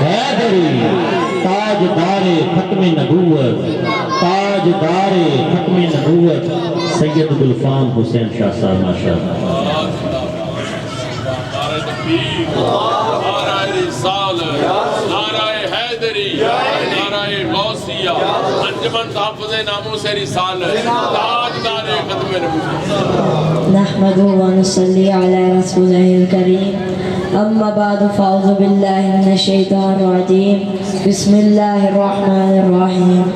حیدری تاجدار ختم نبوت، تاجدار ختم نبوت سید گلفام حسین شاہ صاحب ماشاءاللہ۔ نعرہ رسالت، نعرہ حیدری، نعرہ غوثیہ، انجمن تحفظ ناموس رسالت، تاجدار ختم نبوت۔ نحمده ونصلي على رسوله الكريم اما بعد فاعوذ بالله من الشیطان الرجیم بسم اللہ الرحمن الرحیم۔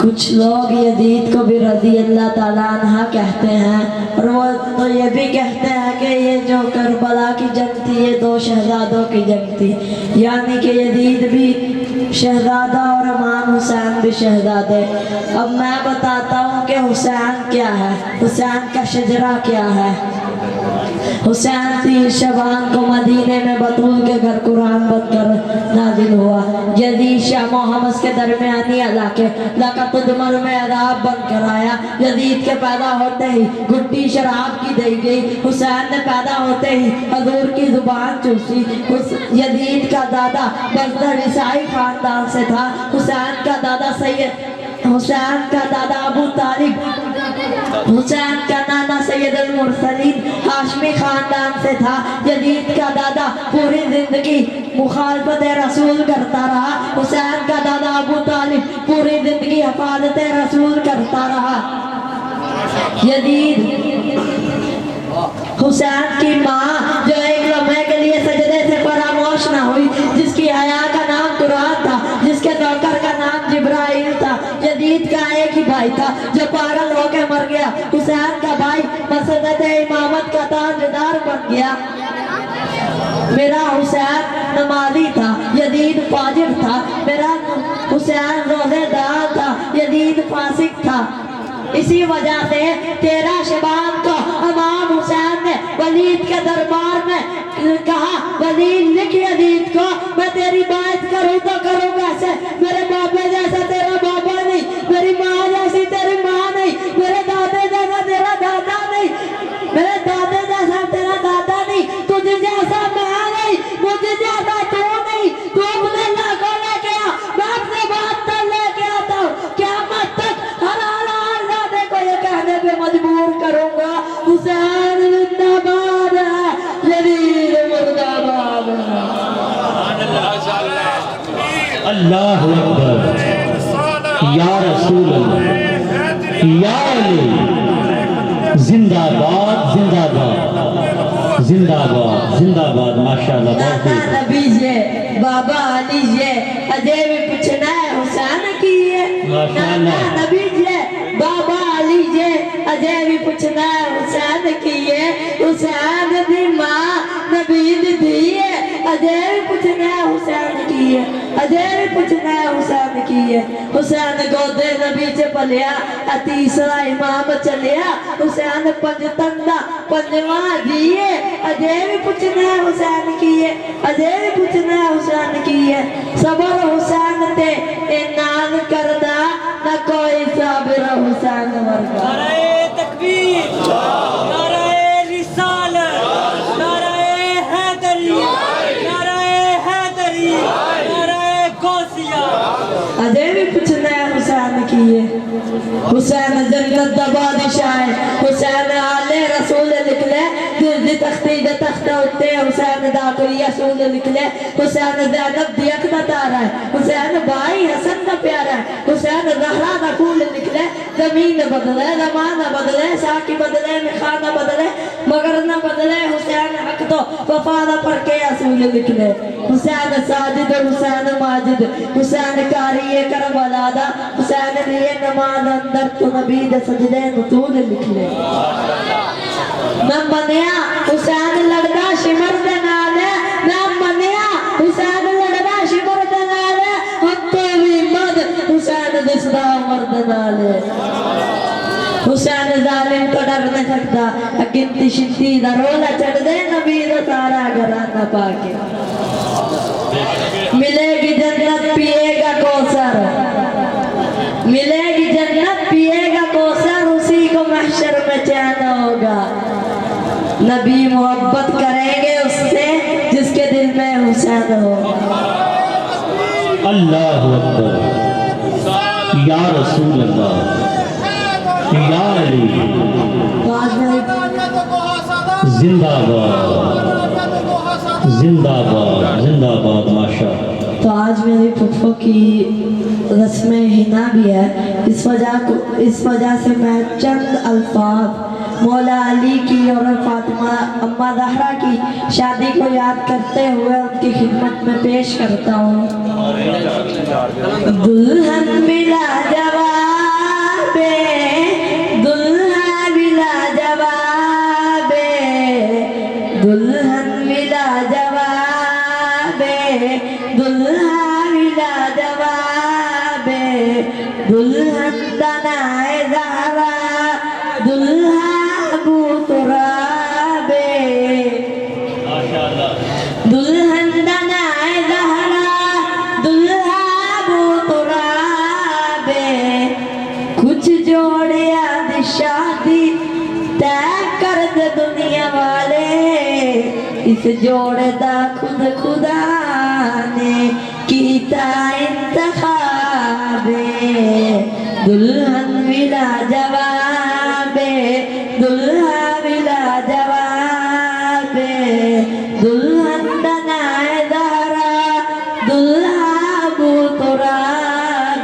کچھ لوگ یزید کو بھی رضی اللہ تعالیٰ عنہ کہتے ہیں، اور وہ تو یہ بھی کہتے ہیں کہ یہ جو کربلا کی جنگ تھی یہ دو شہزادوں کی جنگ تھی، یعنی کہ یزید بھی شہزادہ اور امام حسین بھی شہزادے۔ اب میں بتاتا ہوں کہ حسین کیا ہے، حسین کا شجرہ کیا ہے۔ حسین 30 شعبان کو مدینے میں بطول کے گھر قرآن بند کر نازل ہوا۔ یزید شام و حمص کے درمیانی علاقے لقطدمر میں عذاب بن کر آیا۔ یزید کے پیدا ہوتے ہی گھٹی شراب کی دی گئی۔ حسین نے پیدا ہوتے ہی حضور کی زبان چوسی۔ یزید کا دادا بزدر عیسائی خاندان سے تھا۔ حسین کا دادا حسین کا دادا ابو طالب، حسین کا نانا سید المرسلین ہاشمی خاندان سے تھا۔ یزید کا دادا پوری زندگی مخالفت رسول کرتا رہا۔ حسین کا دادا ابو طالب پوری زندگی حفاظت رسول کرتا رہا۔ یزید حسین کی ماں جو ایک لمحے کے لیے سجدے سے فراموش نہ ہوئی، جس کی حیا کا نام قرآن تھا، جس کے نوکر کا نام جبرائیل تھا۔ یزید کا ایک ہی بھائی تھا جو پاگل ہو کے مر گیا۔ حسین کا بھائی مسجد امامت کا تاجدار بن گیا۔ میرا حسین نمازی تھا، یزید فاجر تھا۔ میرا حسین روزے دار تھا، یزید فاسق تھا۔ اسی وجہ سے 13 شعبان کو امام حسین نے ولید کے دربار میں کہا، ولید لکھ یزید کو، میں تیری بات کروں تو کروں کیسے؟ میرے باپے جیسا تیرا باپا نہیں، میری ماں جیسی تیری ماں نہیں، میرے دادے جیسا تیرا دادا نہیں، میرے دادے جیسا تیرا دادا نہیں، تجھ جیسا میں نہیں، مجھ جیسا تو نہیں۔ تو اپنے اللہ کو لے کے آ، میں اپنے بات تک لے کے آتا ہوں۔ قیامت تک ہر آزادے کو یہ کہنے پہ مجبور کروں گا، حسین زندہ باد ہے، یزید مردہ باد ہے۔ اللہ اکبر، یا رسول اللہ، یا علی، زندہ باد، زندہ باد، زندہ باد، زندہ باد، ماشاءاللہ۔ نانا نبی جے، بابا علی جے، اجے بھی پوچھنا ہے حسین کی ہے۔ نانا نبی جے، بابا علی جے، اجے بھی پوچھنا ہے حسین کی ہے۔ حسین دی ماں نبی دی ہے، اجے بھی پوچھنا ہے حسین کی ہے، اجے بھی پوچھنا ہے حسین کی ہے۔ حسین گودے نبی چ پلیا، تیسرا امام چلیا۔ حسین پنجتندہ پنجواں جیے، اجے بھی پوچھنا ہے حسین کی ہے، اجے بھی پوچھنا ہے حسین کی ہے۔ صبر حسین تے انعام کردہ، نہ کوئی صابر حسین ورگا۔ نعرہ تکبیر، نعرہ رسالت، نعرہ حیدری، نعرہ حیدری، نعرہ غوثیہ۔ اجے بھی پوچھنا ہے حسین کی ہے۔ حسین جنت دا بادشاہ ہے، حسین آل رسول لکھ لے، دل دی تختی دا تختہ اٹھتے، حسین دا کوئی رسول لکھ لے۔ حسین زینب دی اک دا تارا ہے، حسین بھائی حسن دا پیارا ہے۔ حسین زہرا دا پھول لکھ لے، زمین بدلے، زمانہ بدلے، ساکی بدلے، مخانہ بدلے، مگر نہ بدلے حسین حق تو وفا دا پڑھ کے اصول لکھ لے۔ حسین ساجد، حسین ماجد، حسین کاری کربلا دا، حسین لیے نماز اندر تو نبی دے سجدے نطول لکھ لے۔ میں منیا حسین لڑدا شمر دے نالے، میں منیا حسین لڑدا شمر دے نالے، ہتھے بھی مد حسین دسدا مرد نالے۔ حسین ظالم تو ڈر نہ سکتا، گنتی شنتی دا رولا چڑھ دے نبی دا سارا گھرانہ پاکے۔ ملے گی جنت پیے گا کوثر، ملے گی جنت پیے گا کوثر، اسی کو محشر میں چین ہوگا۔ نبی محبت کریں گے اس سے جس کے دل میں حسین ہو۔ اللہ اکبر یا رسول اللہ یا علی تو آج میں زندہ باد زندہ باد زندہ باد ماشاء تو آج میری پھپھو کی رسم حنا بھی ہے، اس وجہ سے میں چند الفاظ مولا علی کی اور فاطمہ اماں زہرا کی شادی کو یاد کرتے ہوئے ان کی خدمت میں پیش کرتا ہوں۔ دلہن ملا جواب دلہن ملا جواب دلہن ملا جواب دلہن ملا جواب دلہن دنائے زہرا دلہا ابو تراب دلہن دنائے زہرا دلہا ابو تراب کچھ جوڑیا دی شادی طے کر دے دنیا والے، اس جوڑے دا خود خدا نے کیتا انتخاب دلہن ملا جواب دلہا ملا جواب دلہن دنائے زہرا دلہا ابو تراب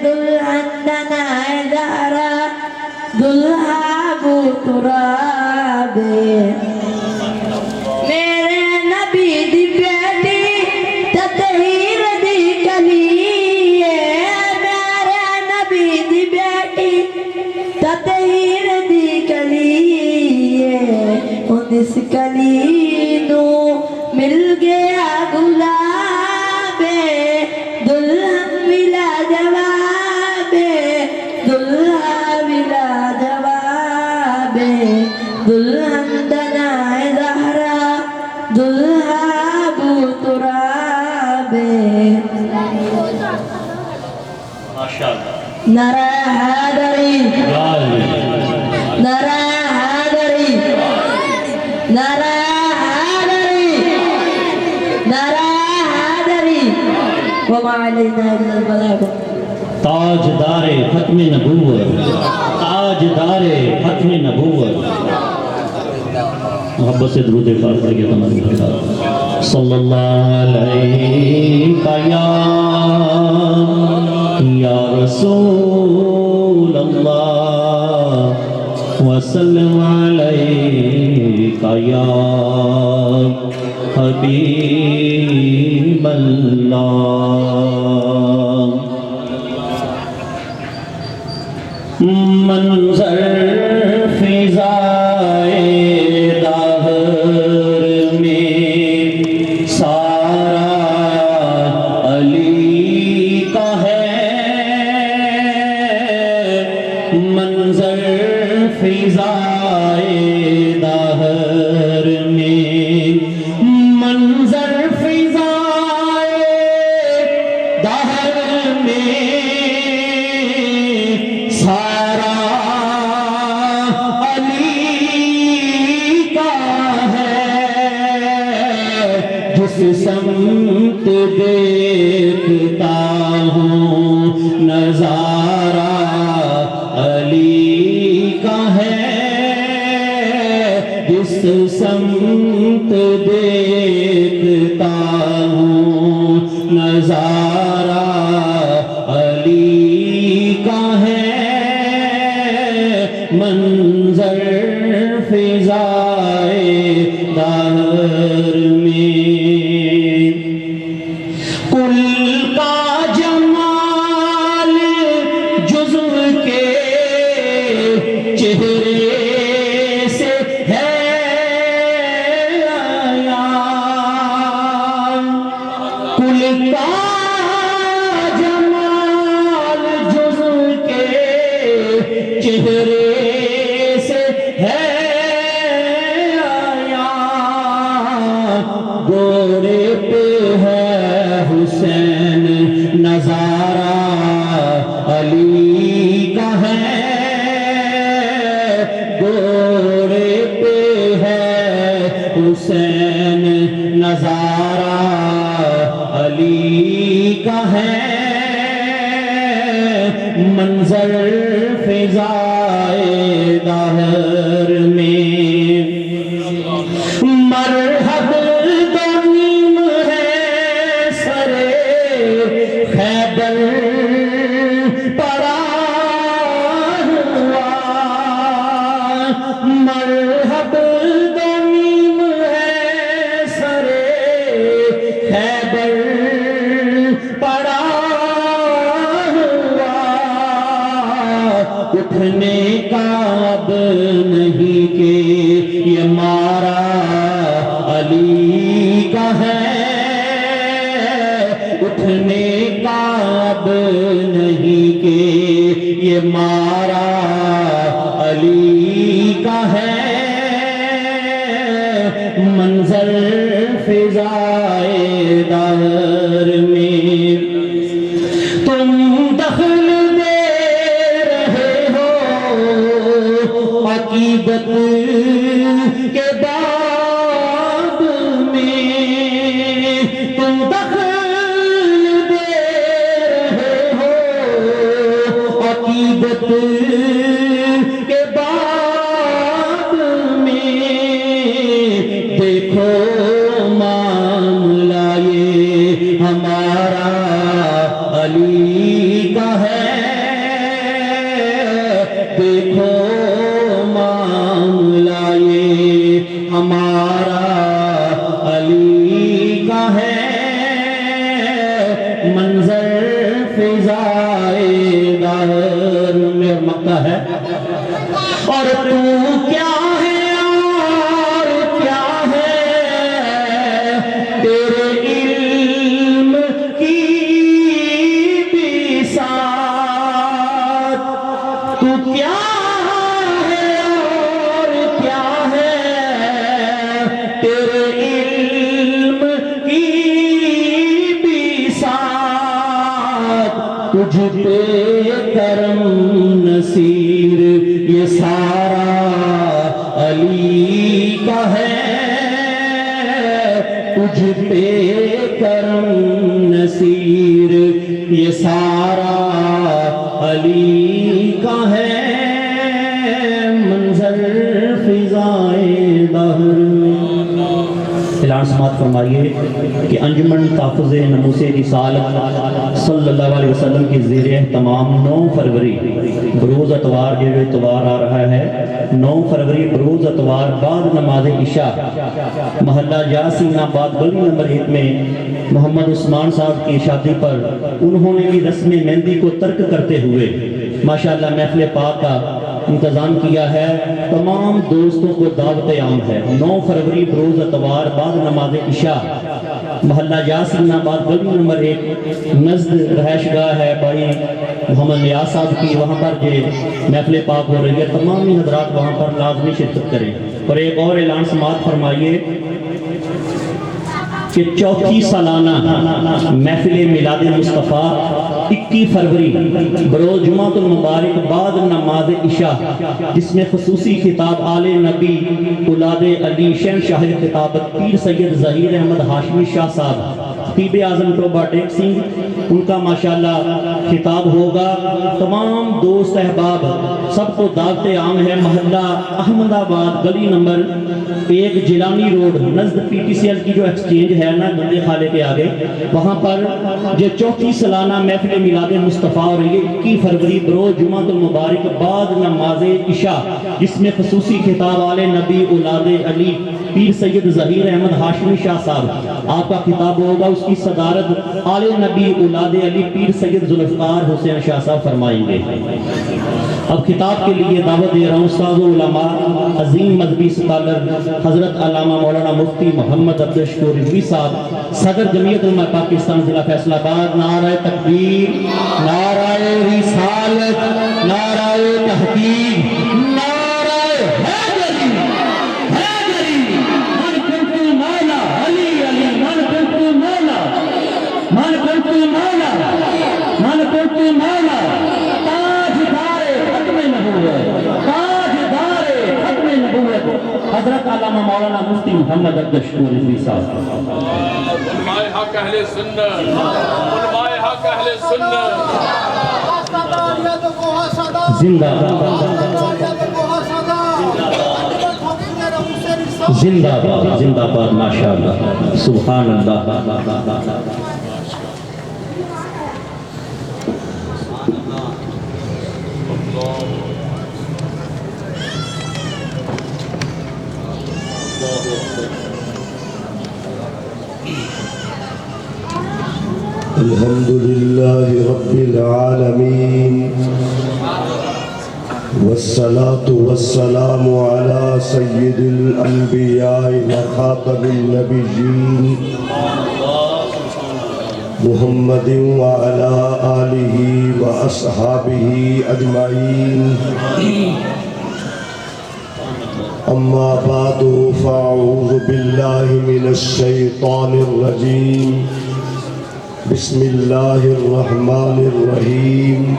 دلہن دنائے زہرا دلہا ابو تراب میرے نبی دی بیٹی تطہیر دی کلی میرے نبی دی بیٹی تطہیر دی کلی اس کلی نو مل گیا گلاب دلہن ملا جواب دلہا ملا جواب دلہن دنائے زہرا دلہا ابو تراب نعرہ حیدری نعرہ حیدری نعرہ حیدری نعرہ حیدری وما علینا الا البلاغ تاجدار ختم نبوت تاجدار ختم نبوت محبت سے درود پاک پڑھ کے تمام خدا صلی اللہ علیہ یا رسول اللہ وسلم علیہ یا حبیب اللہ منظر فضائے دہر میں سارا علی کا ہے منظر فضائے دہر میں منظر فضائے دہر میں سارا علی کا ہے جس سمت دیکھتا ہوں نظارہ علی کا ہے جس سمت دیکھتا ہوں نظارہ علی کا ہے منظر فضائے دہر میں کل کا جمال جزو کے چہرے سے ہے آیا کل کا جمال جزو کے چہرے سے ہے آیا گورے پہ ہے حسین نظارہ علی کا ہے گورے پہ ہے حسین نظارہ کا ہے منظر فضائے دہر میں، مرحب دنیم ہے سرے خیبر پڑا ہوا، مرحب دنیم ہے سرے خیبر پڑا ہوا، اٹھنے کا اب نہیں کہ یہ مارا علی کا ہے، اٹھنے کا اب نہیں کہ یہ مارا علی کا ہے، منظر فضائے دہر میں تم دخل دے رہے ہو عقیدت کے باب میں، تم دخل دے رہے ہو عقیدت کے باب میں، دیکھو معاملہ یہ ہمارا علی کا ہے، دیکھو معاملہ یہ ہمارا علی کا ہے، منظر فضائے دہر میں مکہ ہے، اور تو کیا ہے اور کیا ہے تیرے علم کی بساط، تو کیا ہے اور کیا ہے تیرے علم کی بساط، تجھ پہ کرم نصیر یہ سارا علی کا ہے، تجھ پہ کرم نصیر یہ سارا علی کا ہے، منظر فضائے دہر میں۔ اعلان سماعت فرمائیے کہ انجمن تحفظ ناموس رسالت صلی اللہ علیہ وسلم کی زیر اہتمام 9 فروری بروز اتوار، جو اتوار آ رہا ہے 9 فروری بروز اتوار بعد نماز عشاء محلہ یاسین آباد گلی نمبر 1 میں محمد عثمان صاحب کی شادی پر انہوں نے بھی رسم مہندی کو ترک کرتے ہوئے ماشاءاللہ محفل پاک کا انتظام کیا ہے۔ تمام دوستوں کو دعوت عام ہے 9 فروری بروز اتوار بعد نماز عشاء محلہ یاسین آباد گلی نمبر 1 نزد رہائش گاہ ہے بھائی محمد نیاز صاحب کی، وہاں پر جو محفل پاک ہو رہی ہے، تمام حضرات وہاں پر لازمی شرکت کریں۔ اور ایک اور اعلان سماعت فرمائیے کہ 34 سالانہ محفل میلاد مصطفیٰ 21 فروری بروز جمعۃ المبارک بعد نماز عشاء، جس میں خصوصی خطاب آل نبی اولاد علی شہنشاہ خطابت پیر سید ظہیر احمد ہاشمی شاہ صاحب خطیب اعظم ٹوبہ ٹیک سنگھ، ان کا ماشاءاللہ خطاب ہوگا۔ تمام دوست احباب سب کو دعوت عام ہے، محلہ احمد آباد گلی نمبر 1 جیلانی روڈ نزد پی ٹی سی ایل کی جو ایکسچینج ہے نا گندے خالے کے آگے، وہاں پر جو 34 سالانہ محفل میلاد مصطفیٰ ہو رہی ہے 21 فروری بروز جمعۃ المبارک بعد نماز عشاء، جس میں خصوصی خطاب آل نبی اولاد علی پیر سید ظہیر احمد ہاشمی شاہ صاحب آپ کا خطاب ہوگا، اس کی صدارت آل نبی اولاد علی پیر سید ذوالفقار حسین شاہ صاحب فرمائیں گے۔ اب خطاب کے لیے دعوت دے رہا ہوں استاد علماء عظیم مذہبی اسکالر حضرت علامہ مولانا مفتی محمد عبدالشکور رضوی صاحب، صدر جمعیت علماء پاکستان ضلع فیصل آباد۔ نعرہ تکبیر، نعرہ رسالت، نعرہ تحقیق، نعرہ حیدری، حیدری، من کنت مولا علی علی، من کنت مولا، من کنت مولا، من کنت مولا، تاجدار ختم نبوت، تاجدار ختم نبوت حضرت علامہ مولانا مفتی محمد عبدالشکور رضوی صاحب۔ علماء حق اہل سنت، علماء حق اہل سنت زندہ زندہ باد زندہ باد ماشاءاللہ سبحان اللہ الحمد لله رب العالمين والصلاة والسلام على سيد الأنبياء وخاتم النبيين محمد وعلى آله وأصحابه أجمعين أما بعد فأعوذ بالله من الشيطان الرجيم بسم الله الرحمن الرحيم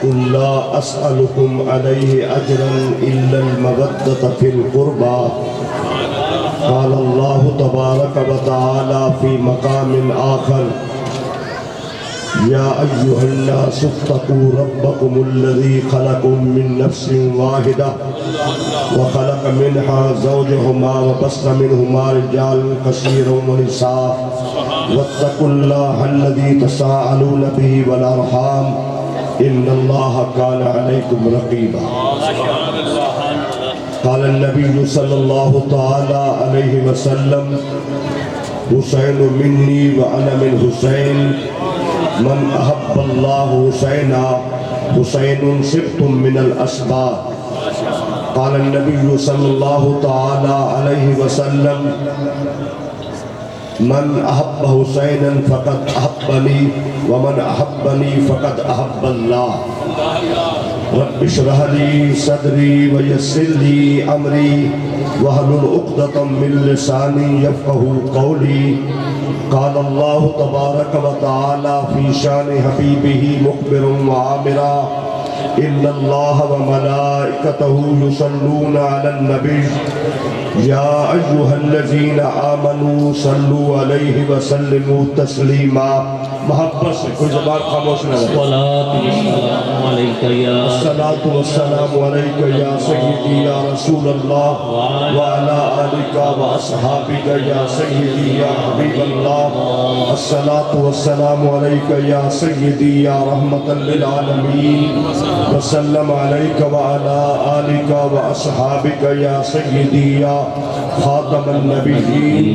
قل لا أسألكم عليه أجرا إلا المودة في القربى قال الله تبارك وتعالى في مقام آخر يا أيها الناس اتقوا ربكم الذي خلقكم من نفس واحدة وخلق منها زوجهما وبث منهما رجالا كثيرا ونساء واتقوا الله الذي تساءلون به والأرحام إن الله كان عليكم رقيبا قال النبي صلى الله تعالى عليه وسلم حسين مني وأنا من حسين من أحب الله حسينا حسين سبط من الأسباط قال النبي صلى الله تعالى عليه وسلم من أحب حسينا فقد أحبني ومن أحبني فقد أحب الله رب اشرح لي صدري ويسر لي أمري واحلل عقدة من لساني يفقهوا قولي قال الله تبارك وتعالى في شان حبيبه مخبرا وعامرا إن الله وملائكته يصلون على النبي يا أيها الذين آمنوا صلوا عليه وسلموا تسليما محبت سے کوئی زبان خاموش نہ رہے الصلاة والسلام علیکہ یا سیدی یا رسول اللہ وعلا آلکہ وأصحابکہ یا سیدی یا حبیب اللہ الصلاة والسلام علیکہ یا سیدی یا رحمتا للعالمین وسلم علیکہ وعلا آلکہ وأصحابکہ یا سیدی یا خاتم النبیین